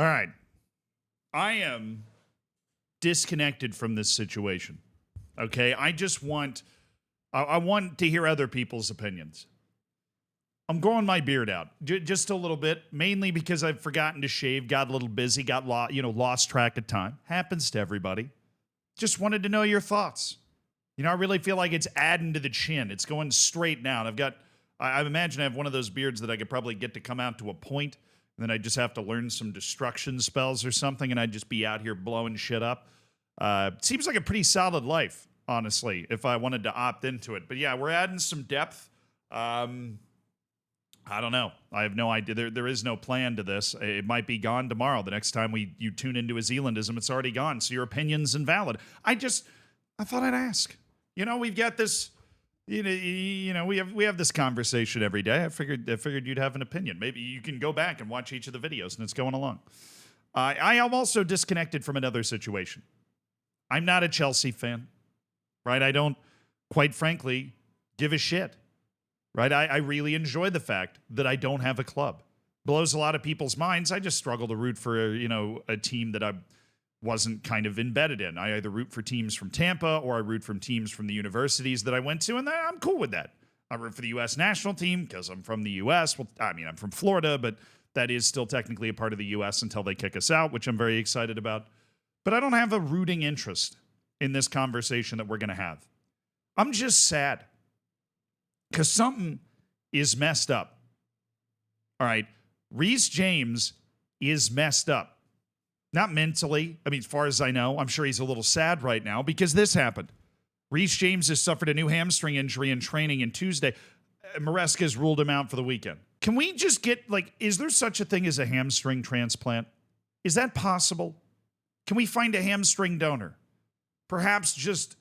All right. I am disconnected from this situation. Okay. I want to hear other people's opinions. I'm growing my beard out just a little bit, mainly because I've forgotten to shave, got a little busy, got lost track of time. Happens to everybody. Just wanted to know your thoughts. I really feel like it's adding to the chin. It's going straight down. I imagine I have one of those beards that I could probably get to come out to a point, and then I just have to learn some destruction spells or something, and I'd just be out here blowing shit up. Seems like a pretty solid life, honestly, if I wanted to opt into it. But yeah, we're adding some depth. I don't know. I have no idea. There is no plan to this. It might be gone tomorrow. The next time you tune into a Zealandism, it's already gone. So your opinion's invalid. I thought I'd ask. We've got this. We have this conversation every day. I figured you'd have an opinion. Maybe you can go back and watch each of the videos, and it's going along. I am also disconnected from another situation. I'm not a Chelsea fan, right? I don't, quite frankly, give a shit. Right? I really enjoy the fact that I don't have a club. Blows a lot of people's minds. I just struggle to root for, a team that I wasn't kind of embedded in. I either root for teams from Tampa or I root for teams from the universities that I went to, and I'm cool with that. I root for the U.S. national team because I'm from the U.S. Well, I'm from Florida, but that is still technically a part of the U.S. until they kick us out, which I'm very excited about. But I don't have a rooting interest in this conversation that we're going to have. I'm just sad. Because something is messed up. All right. Reece James is messed up. Not mentally. As far as I know, I'm sure he's a little sad right now because this happened. Reece James has suffered a new hamstring injury in training, and Tuesday, Maresca's ruled him out for the weekend. Can we just get, is there such a thing as a hamstring transplant? Is that possible? Can we find a hamstring donor? Perhaps just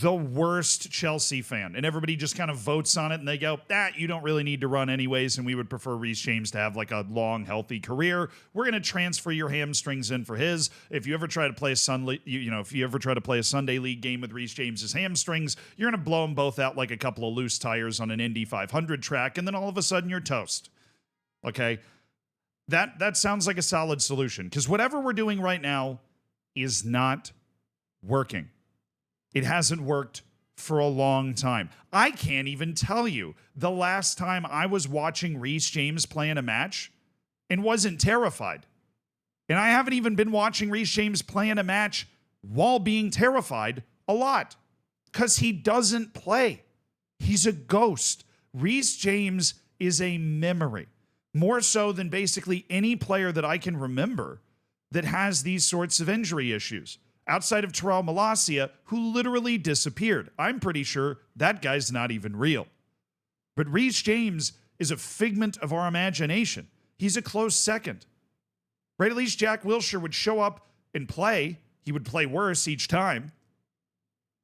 the worst Chelsea fan, and everybody just kind of votes on it, and they go, you don't really need to run anyways, and we would prefer Reece James to have a long, healthy career. We're going to transfer your hamstrings in for his. If you ever try to play a Sunday league game with Reece James's hamstrings, you're going to blow them both out like a couple of loose tires on an Indy 500 track, and then all of a sudden you're toast. Okay? That sounds like a solid solution, because whatever we're doing right now is not working. It hasn't worked for a long time. I can't even tell you the last time I was watching Reece James play in a match and wasn't terrified. And I haven't even been watching Reece James play in a match while being terrified a lot because he doesn't play. He's a ghost. Reece James is a memory, more so than basically any player that I can remember that has these sorts of injury issues. Outside of Terrell Malacia, who literally disappeared. I'm pretty sure that guy's not even real. But Reece James is a figment of our imagination. He's a close second. Right? At least Jack Wilshere would show up and play. He would play worse each time.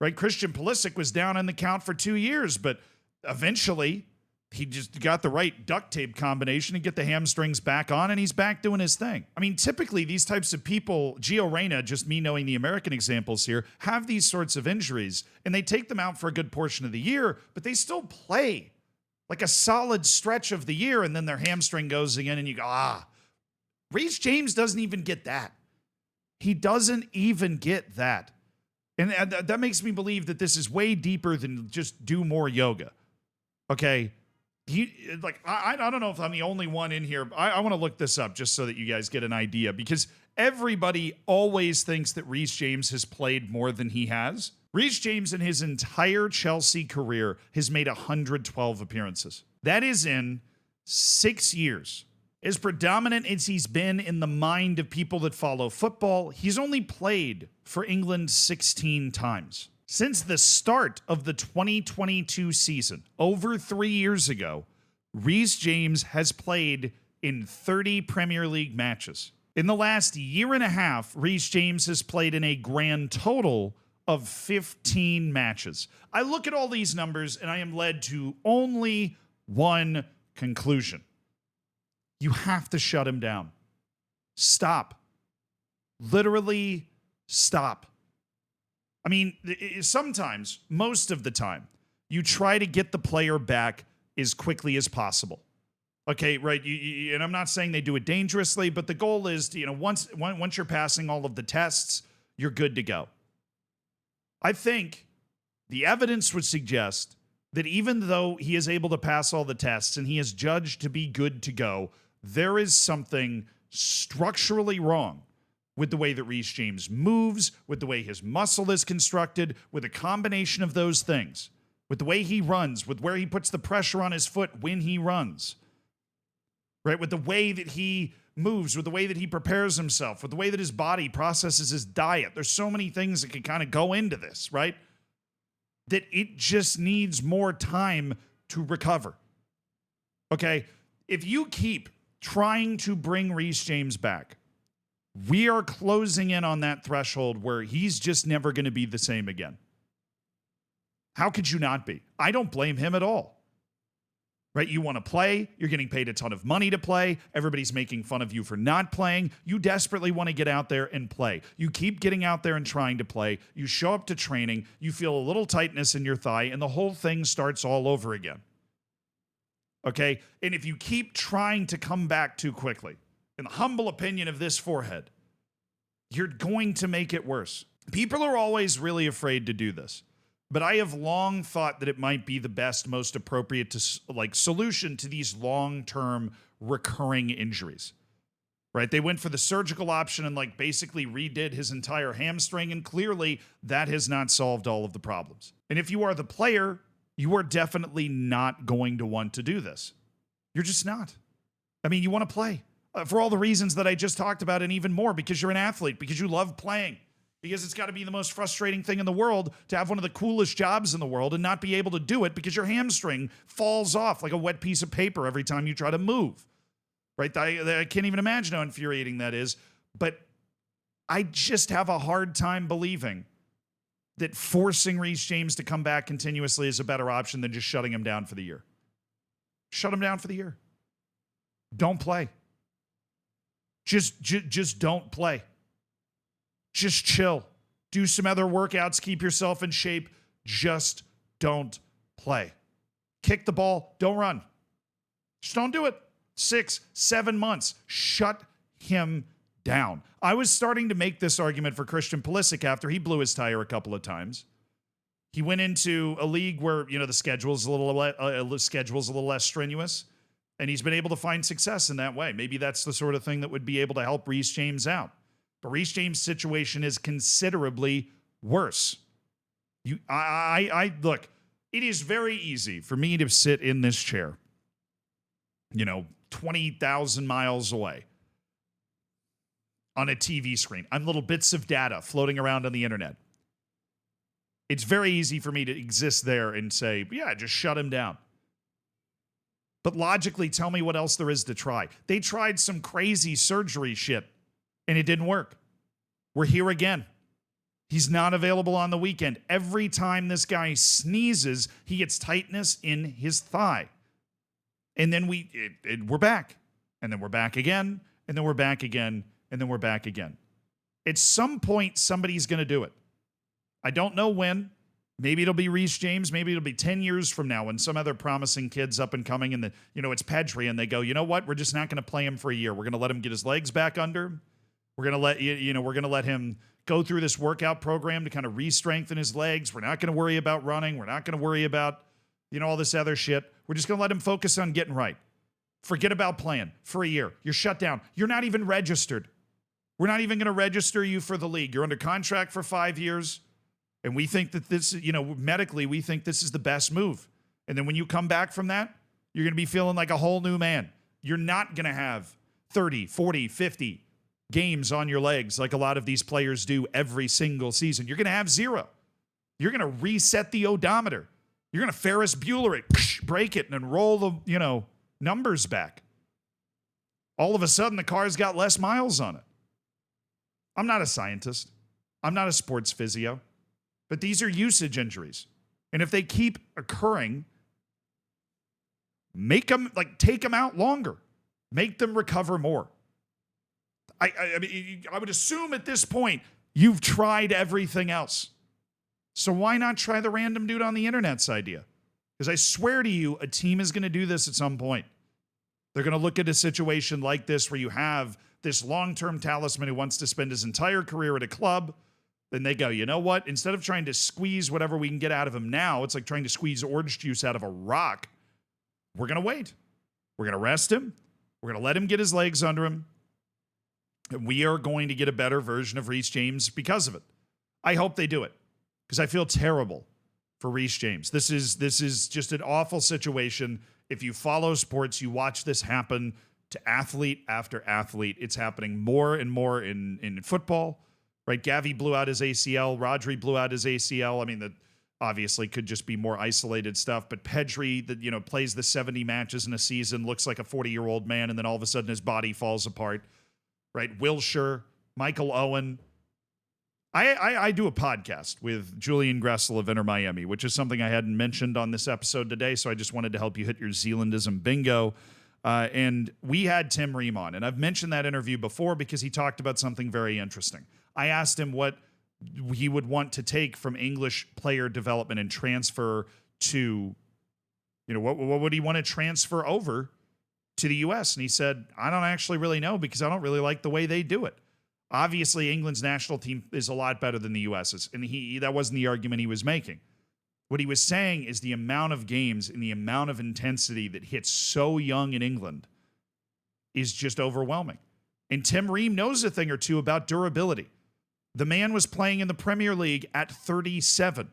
Right? Christian Pulisic was down in the count for 2 years, but eventually he just got the right duct tape combination to get the hamstrings back on, and he's back doing his thing. Typically, these types of people, Gio Reyna, just me knowing the American examples here, have these sorts of injuries, and they take them out for a good portion of the year, but they still play like a solid stretch of the year, and then their hamstring goes again, and you go, Reece James doesn't even get that. He doesn't even get that. And that makes me believe that this is way deeper than just do more yoga. Okay? I don't know if I'm the only one in here. I want to look this up just so that you guys get an idea, because everybody always thinks that Reece James has played more than he has. Reece James in his entire Chelsea career has made 112 appearances. That is in 6 years. As predominant as he's been in the mind of people that follow football, he's only played for England 16 times. Since the start of the 2022 season, over 3 years ago, Reece James has played in 30 Premier League matches. In the last year and a half, Reece James has played in a grand total of 15 matches. I look at all these numbers and I am led to only one conclusion. You have to shut him down. Stop. Literally stop. Sometimes, most of the time, you try to get the player back as quickly as possible. Okay, right. And I'm not saying they do it dangerously, but the goal is to, once you're passing all of the tests, you're good to go. I think the evidence would suggest that even though he is able to pass all the tests and he is judged to be good to go, there is something structurally wrong with the way that Reece James moves, with the way his muscle is constructed, with a combination of those things, with the way he runs, with where he puts the pressure on his foot when he runs, right? With the way that he moves, with the way that he prepares himself, with the way that his body processes his diet. There's so many things that can kind of go into this, right? That it just needs more time to recover. Okay? If you keep trying to bring Reece James back, we are closing in on that threshold where he's just never going to be the same again. How could you not be? I don't blame him at all. Right? You want to play. You're getting paid a ton of money to play. Everybody's making fun of you for not playing. You desperately want to get out there and play. You keep getting out there and trying to play. You show up to training. You feel a little tightness in your thigh, and the whole thing starts all over again. Okay? And if you keep trying to come back too quickly, in the humble opinion of this forehead, you're going to make it worse. People are always really afraid to do this. But I have long thought that it might be the best, most appropriate solution to these long-term recurring injuries, right? They went for the surgical option and basically redid his entire hamstring, and clearly that has not solved all of the problems. And if you are the player, you are definitely not going to want to do this. You're just not. I mean, you want to play for all the reasons that I just talked about, and even more, because you're an athlete, because you love playing. Because it's got to be the most frustrating thing in the world to have one of the coolest jobs in the world and not be able to do it because your hamstring falls off like a wet piece of paper every time you try to move. Right? I can't even imagine how infuriating that is. But I just have a hard time believing that forcing Reece James to come back continuously is a better option than just shutting him down for the year. Shut him down for the year. Don't play. Just don't play. Just chill. Do some other workouts. Keep yourself in shape. Just don't play. Kick the ball. Don't run. Just don't do it. 6, 7 months. Shut him down. I was starting to make this argument for Christian Pulisic after he blew his tire a couple of times. He went into a league where, the schedule's a little less strenuous, and he's been able to find success in that way. Maybe that's the sort of thing that would be able to help Reece James out. But Reece James' situation is considerably worse. Look, it is very easy for me to sit in this chair, 20,000 miles away on a TV screen. I'm little bits of data floating around on the internet. It's very easy for me to exist there and say, yeah, just shut him down. But logically, tell me what else there is to try. They tried some crazy surgery shit, and it didn't work. We're here again. He's not available on the weekend. Every time this guy sneezes, he gets tightness in his thigh. And then we're back. And then we're back again. And then we're back again. And then we're back again. At some point, somebody's going to do it. I don't know when. Maybe it'll be Reece James. Maybe it'll be 10 years from now when some other promising kid's up and coming and it's Pedri and they go, you know what? We're just not going to play him for a year. We're going to let him get his legs back under him. We're going to let him go through this workout program to kind of re-strengthen his legs. We're not going to worry about running. We're not going to worry about, all this other shit. We're just going to let him focus on getting right. Forget about playing for a year. You're shut down. You're not even registered. We're not even going to register you for the league. You're under contract for 5 years. And we think that this, medically, we think this is the best move. And then when you come back from that, you're going to be feeling like a whole new man. You're not going to have 30, 40, 50 games on your legs like a lot of these players do every single season. You're going to have 0. You're going to reset the odometer. You're going to Ferris Bueller it, break it, and then roll the, numbers back. All of a sudden, the car's got less miles on it. I'm not a scientist. I'm not a sports physio. But these are usage injuries. And if they keep occurring, take them out longer. Make them recover more. I mean, I would assume at this point, you've tried everything else. So why not try the random dude on the internet's idea? Because I swear to you, a team is going to do this at some point. They're going to look at a situation like this where you have this long-term talisman who wants to spend his entire career at a club. Then they go, you know what? Instead of trying to squeeze whatever we can get out of him now, it's like trying to squeeze orange juice out of a rock. We're going to wait. We're going to rest him. We're going to let him get his legs under him. And we are going to get a better version of Reece James because of it. I hope they do it because I feel terrible for Reece James. This is just an awful situation. If you follow sports, you watch this happen to athlete after athlete. It's happening more and more in football, right? Gavi blew out his ACL. Rodri blew out his ACL. I mean, that obviously could just be more isolated stuff. But Pedri, that plays the 70 matches in a season, looks like a 40-year-old man, and then all of a sudden his body falls apart, right? Wilshere, Michael Owen. I do a podcast with Julian Gressel of Inter Miami, which is something I hadn't mentioned on this episode today, so I just wanted to help you hit your Zealandism bingo. And we had Tim Ream on, and I've mentioned that interview before because he talked about something very interesting. I asked him what he would want to take from English player development and transfer to, what would he want to transfer over to the U.S.? And he said, I don't actually really know because I don't really like the way they do it. Obviously, England's national team is a lot better than the U.S.'s, and that wasn't the argument he was making. What he was saying is the amount of games and the amount of intensity that hits so young in England is just overwhelming. And Tim Ream knows a thing or two about durability. The man was playing in the Premier League at 37.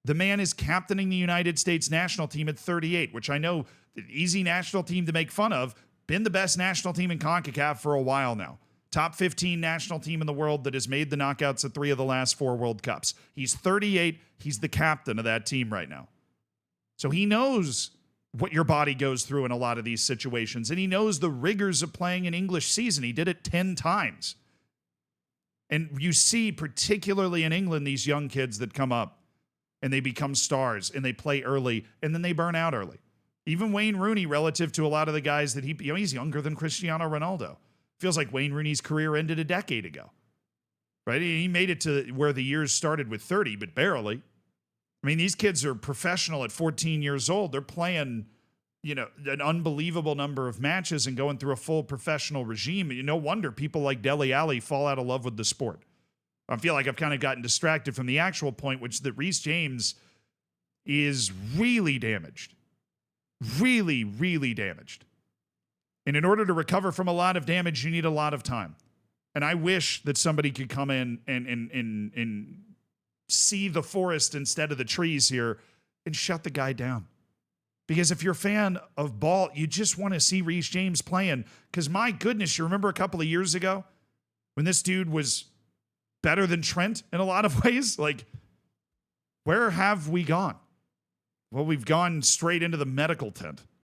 The man is captaining the United States national team at 38, which I know, an easy national team to make fun of, been the best national team in CONCACAF for a while now. Top 15 national team in the world that has made the knockouts at 3 of the last 4 World Cups. He's 38. He's the captain of that team right now. So he knows what your body goes through in a lot of these situations, and he knows the rigors of playing an English season. He did it 10 times. And you see, particularly in England, these young kids that come up and they become stars and they play early and then they burn out early. Even Wayne Rooney, relative to a lot of the guys that he's younger than Cristiano Ronaldo. Feels like Wayne Rooney's career ended a decade ago, right? He made it to where the years started with 30, but barely. I mean, these kids are professional at 14 years old. They're playing, an unbelievable number of matches and going through a full professional regime. No wonder people like Dele Alli fall out of love with the sport. I feel like I've kind of gotten distracted from the actual point, which is that Reece James is really damaged. Really, really damaged. And in order to recover from a lot of damage, you need a lot of time. And I wish that somebody could come in and see the forest instead of the trees here and shut the guy down. Because if you're a fan of ball, you just want to see Reece James playing. Because my goodness, you remember a couple of years ago when this dude was better than Trent in a lot of ways? Like, where have we gone? Well, we've gone straight into the medical tent.